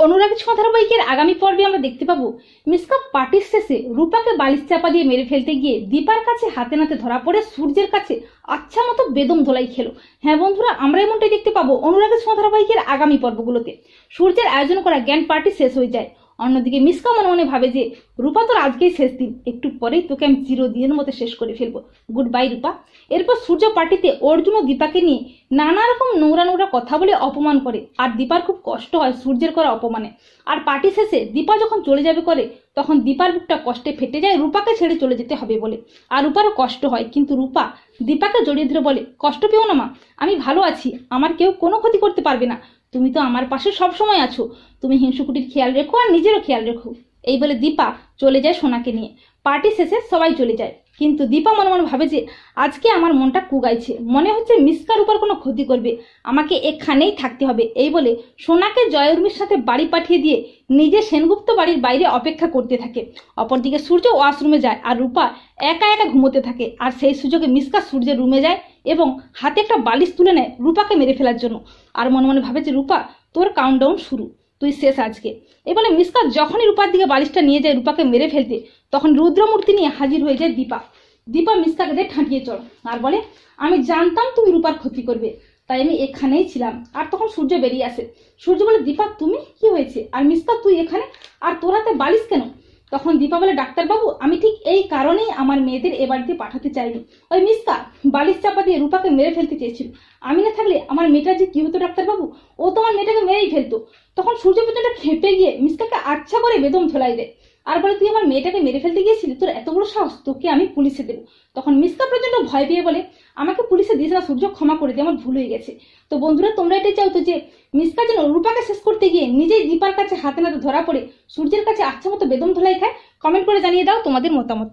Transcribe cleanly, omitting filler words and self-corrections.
অনুরাগী ছোঁয়া ধারাবাহিকের আগামী পর্বে আমরা দেখতে পাবো মিসকা পার্টির শেষে রূপাকে বালিশ চাপা দিয়ে মেরে ফেলতে গিয়ে দীপার কাছে হাতে নাতে ধরা পড়ে সূর্যের কাছে আচ্ছা মতো বেদম ধোলাই খেলো। হ্যাঁ বন্ধুরা, আমরা এমনটাই দেখতে পাবো অনুরাগী ছোঁয়া ধারাবাহিকের আগামী পর্বগুলোতে। সূর্যের আয়োজন করা জ্ঞান পার্টি শেষ হয়ে যায়। অন্যদিকে মিসকা মনে মনে ভাবে যে রূপা তোর আজকেই শেষ দিন, একটু পরেই তোকে আমি চিরদিনের মতো শেষ করে ফেলবো, গুড বাই রূপা। এরপর সূর্য পার্টিতে অর্জুন ও দীপাকে নিয়ে নানা রকম নোংরা নোংরা কথা বলে অপমান করে, আর দীপার খুব কষ্ট হয় সূর্যের করা অপমানে। আর পার্টি শেষে দীপা যখন চলে যাবে করে তখন দীপার বুকটা কষ্টে ফেটে যায় রূপাকে ছেড়ে চলে যেতে হবে বলে। আর রূপারও কষ্ট হয়, কিন্তু রূপা দীপাকে জড়িয়ে ধরে বলে, কষ্ট পেও না মা, আমি ভালো আছি, আমার কেউ কোনো ক্ষতি করতে পারবে না, তুমি তো আমার পাশে সব সময় আছো, তুমি হিংসুকুটির খেয়াল রেখো আর নিজেরও খেয়াল রেখো। এই বলে দীপা চলে যায় সোনাকে নিয়ে। পার্টি শেষে সবাই চলে যায়, কিন্তু দীপা মনে মনে ভাবে যে আজকে আমার মনটা কুগাইছে, মনে হচ্ছে মিসকার উপর কোনো ক্ষতি করবে, আমাকে এখানেই থাকতে হবে। এই বলে সোনাকে জয়উর্মির সাথে বাড়ি পাঠিয়ে দিয়ে নিজে সেনগুপ্ত বাড়ির বাইরে অপেক্ষা করতে থাকে। অপরদিকে সূর্য ওয়াশরুমে যায় আর রূপা একা একা ঘুমোতে থাকে। আর সেই সুযোগে মিসকা সূর্যের রুমে যায় এবং হাতে একটা বালিশ তুলে নেয় রূপাকে মেরে ফেলার জন্য। আর মনে মনে ভাবে যে রূপা তোর কাউন্টডাউন শুরু, তুই শেষ আজকে। এবারে মিসকা যখনই রূপার দিকে বালিশটা নিয়ে যায় রূপাকে মেরে ফেলতে, তখন রুদ্রমূর্তি নিয়ে হাজির হয়ে যায় দীপা। দীপা মিসকাকে দিয়ে ঠাঁটিয়ে চড় আর বলে, আমি জানতাম তুমি রূপার ক্ষতি করবে, তাই আমি এখানেই ছিলাম। আর তখন সূর্য বেরিয়ে আসে। সূর্য বলে, দীপা তুমি, কি হয়েছে? আর মিসকা তুই এখানে, আর তোর হাতে বালিশ কেন? তখন দীপা বলে, ডাক্তারবাবু আমি ঠিক এই কারণেই আমার মেয়েদের এ বাড়িতে পাঠাতে চাইনি, ওই মিসকা বালিশ চাপা দিয়ে রূপাকে মেরে ফেলতে চেয়েছিল, আমি না থাকলে আমার মেয়েটার যে কি হতো ডাক্তারবাবু, ও তো আমার মেয়েটাকে মেরেই ফেলতো। তখন সূর্য প্রচন্ড খেপে গিয়ে মিসকাকে আচ্ছা করে বেদম ঝোলাই দেয় আর বলে, তুই আমার মেয়েটাকে মেরে ফেলতে গিয়েছিলি, তোর এত বড় সাহস, তোকে আমি পুলিশে দেবো। তখন মিসকা প্রচন্ড ভয় পেয়ে বলে, আমাকে পুলিশে দিস না সূর্য, ক্ষমা করে দিয়ে আমার ভুল হয়ে গেছে। তো বন্ধুরা, তোমরা এটাই চাও তো যে মিসকা যেন রূপাকে শেষ করতে গিয়ে নিজেই দীপার কাছে হাতে নাতে ধরা পড়ে সূর্যের কাছে আচ্ছা মতো বেদম ধোলাই খায়? কমেন্ট করে জানিয়ে দাও তোমাদের মতামত।